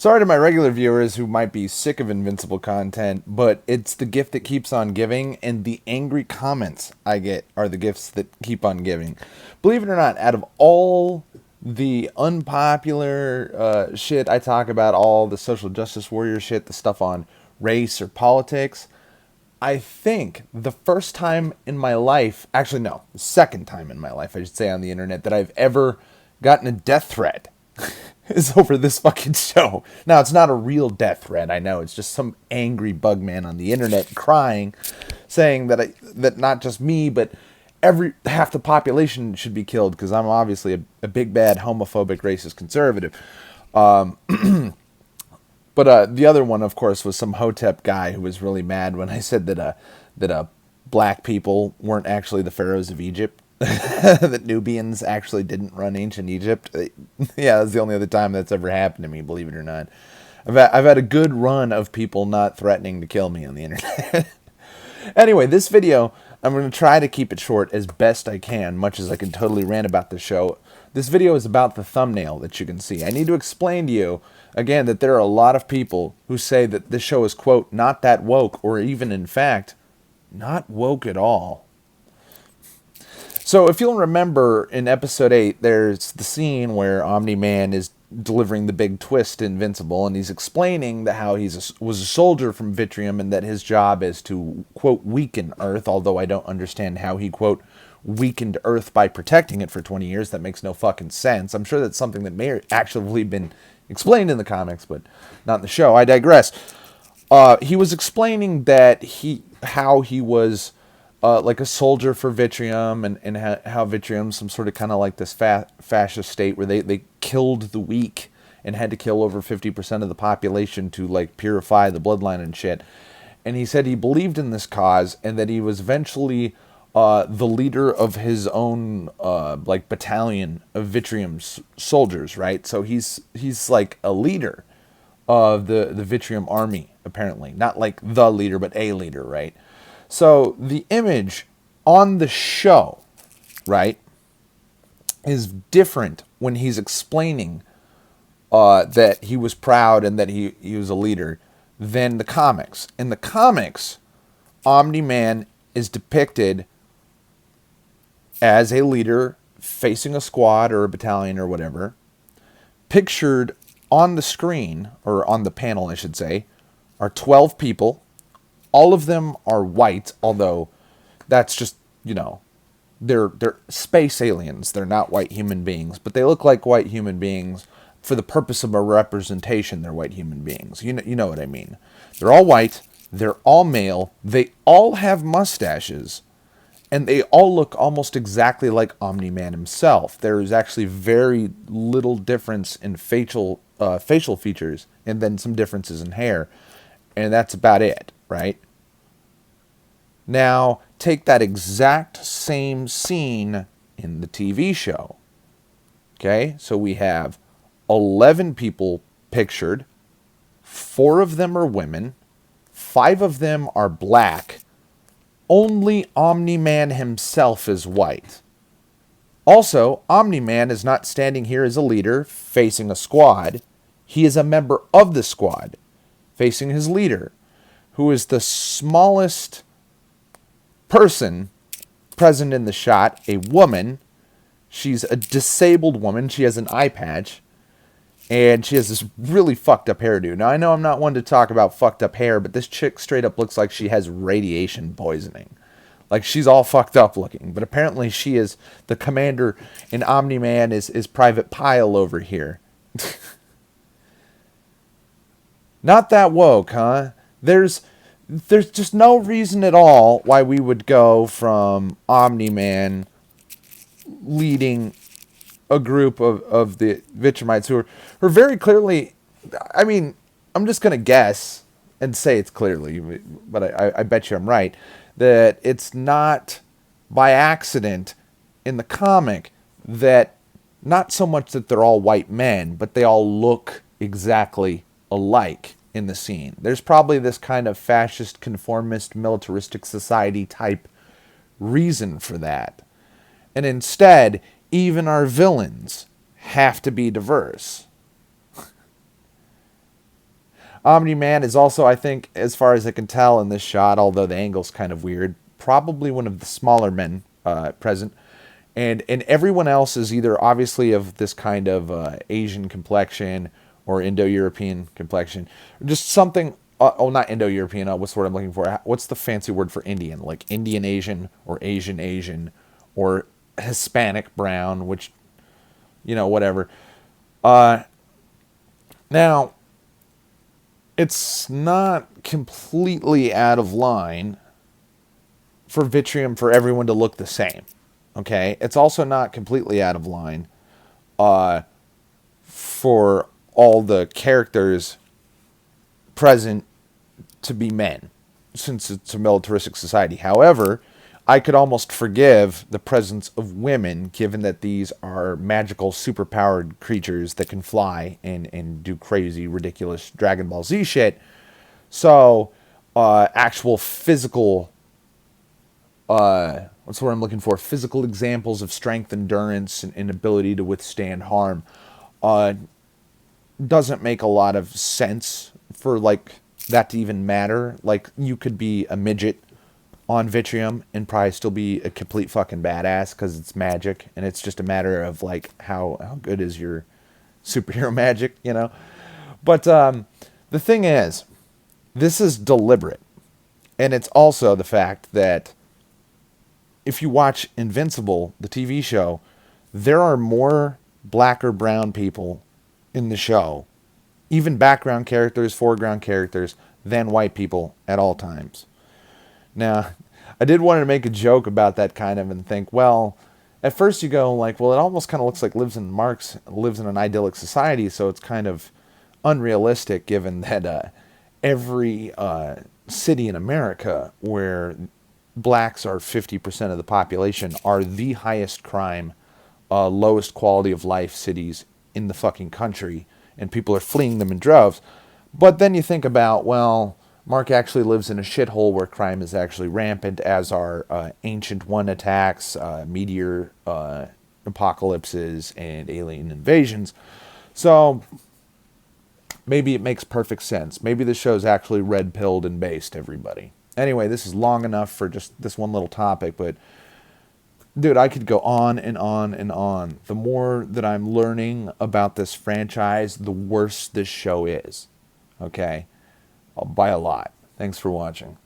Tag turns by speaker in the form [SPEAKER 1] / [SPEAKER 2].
[SPEAKER 1] Sorry to my regular viewers who might be sick of Invincible content, but it's the gift that keeps on giving, and the angry comments I get are the gifts that keep on giving. Believe it or not, out of all the unpopular shit I talk about, all the social justice warrior shit, the stuff on race or politics, I think the first time in my life, actually, no, the second time in my life, I should say, on the internet that I've ever gotten a death threat is over this fucking show. Now, it's not a real death threat, I know. It's just some angry Bugman on the internet crying, saying that not just me, but half the population should be killed because I'm obviously a big, bad, homophobic, racist conservative. But the other one, of course, was some Hotep guy who was really mad when I said that black people weren't actually the pharaohs of Egypt. That Nubians actually didn't run ancient Egypt. Yeah, that's the only other time that's ever happened to me, believe it or not. I've had a good run of people not threatening to kill me on the internet. Anyway, this video, I'm going to try to keep it short as best I can, much as I can totally rant about the show. This video is about the thumbnail that you can see. I need to explain to you, again, that there are a lot of people who say that this show is, quote, not that woke, or even, in fact, not woke at all. So if you'll remember in episode 8, there's the scene where Omni-Man is delivering the big twist to Invincible, and he's explaining that how was a soldier from Vitrium and that his job is to, quote, weaken Earth, although I don't understand how he, quote, weakened Earth by protecting it for 20 years. That makes no fucking sense. I'm sure that's something that may actually been explained in the comics, but not in the show. I digress. He was explaining that how he was like a soldier for Vitrium, and how Vitrium's some sort of kind of like this fascist state where they killed the weak and had to kill over 50% of the population to like purify the bloodline and shit. And he said he believed in this cause and that he was eventually the leader of his own like battalion of Vitrium's soldiers, right? So he's like a leader of the Vitrium army, apparently. Not like the leader, but a leader, right? So the image on the show, right, is different when he's explaining that he was proud and that he was a leader than the comics. In the comics, Omni-Man is depicted as a leader facing a squad or a battalion or whatever, pictured on the screen, or on the panel, I should say, are 12 people. All of them are white, although that's just, you know, they're space aliens. They're not white human beings, but they look like white human beings for the purpose of a representation. They're white human beings. You know what I mean. They're all white. They're all male. They all have mustaches, and they all look almost exactly like Omni-Man himself. There is actually very little difference in facial features, and then some differences in hair, and that's about it. Right? Now, take that exact same scene in the TV show. Okay? So we have 11 people pictured. 4 of them are women. 5 of them are black. Only Omni-Man himself is white. Also, Omni-Man is not standing here as a leader facing a squad. He is a member of the squad facing his leader, who is the smallest person present in the shot, a woman. She's a disabled woman. She has an eye patch, and she has this really fucked up hairdo. Now, I know I'm not one to talk about fucked up hair, but this chick straight up looks like she has radiation poisoning. Like, she's all fucked up looking. But apparently she is the commander, and Omni-Man is Private Pile over here. Not that woke, huh? There's just no reason at all why we would go from Omni-Man leading a group of the Vitramites who are very clearly, I mean, I'm just going to guess and say it's clearly, but I bet you I'm right, that it's not by accident in the comic that not so much that they're all white men, but they all look exactly alike in the scene. There's probably this kind of fascist, conformist, militaristic society type reason for that. And instead, even our villains have to be diverse. Omni-Man is also, I think, as far as I can tell in this shot, although the angle's kind of weird, probably one of the smaller men present. And everyone else is either obviously of this kind of Asian complexion or Indo-European complexion, or just something. Oh, not Indo-European. What's the word I'm looking for? What's the fancy word for Indian? Like Indian Asian or Asian Asian or Hispanic brown, which, whatever. Now, it's not completely out of line for Vitrium for everyone to look the same. Okay? It's also not completely out of line for all the characters present to be men, since it's a militaristic society. However, I could almost forgive the presence of women, given that these are magical, superpowered creatures that can fly and do crazy, ridiculous Dragon Ball Z shit. So, actual physical, what's the word I'm looking for? Physical examples of strength, endurance, and ability to withstand harm, uh, doesn't make a lot of sense for like that to even matter. Like, you could be a midget on Vitrium and probably still be a complete fucking badass because it's magic, and it's just a matter of like how good is your superhero magic. But the thing is, this is deliberate, and it's also the fact that if you watch Invincible, the TV show, there are more black or brown people in the show, even background characters, foreground characters, than white people at all times. Now, I did want to make a joke about that kind of and think, well, at first you go like, well, it almost kind of looks like Marx lives in an idyllic society, so it's kind of unrealistic given that every city in America where blacks are 50% of the population are the highest crime, lowest quality of life cities in the fucking country, and people are fleeing them in droves. But then you think about, well, Mark actually lives in a shithole where crime is actually rampant, as are Ancient One attacks, meteor apocalypses, and alien invasions. So maybe it makes perfect sense. Maybe the show's actually red-pilled and based, everybody. Anyway, this is long enough for just this one little topic, but dude, I could go on and on and on. The more that I'm learning about this franchise, the worse this show is. Okay? By a lot. Thanks for watching.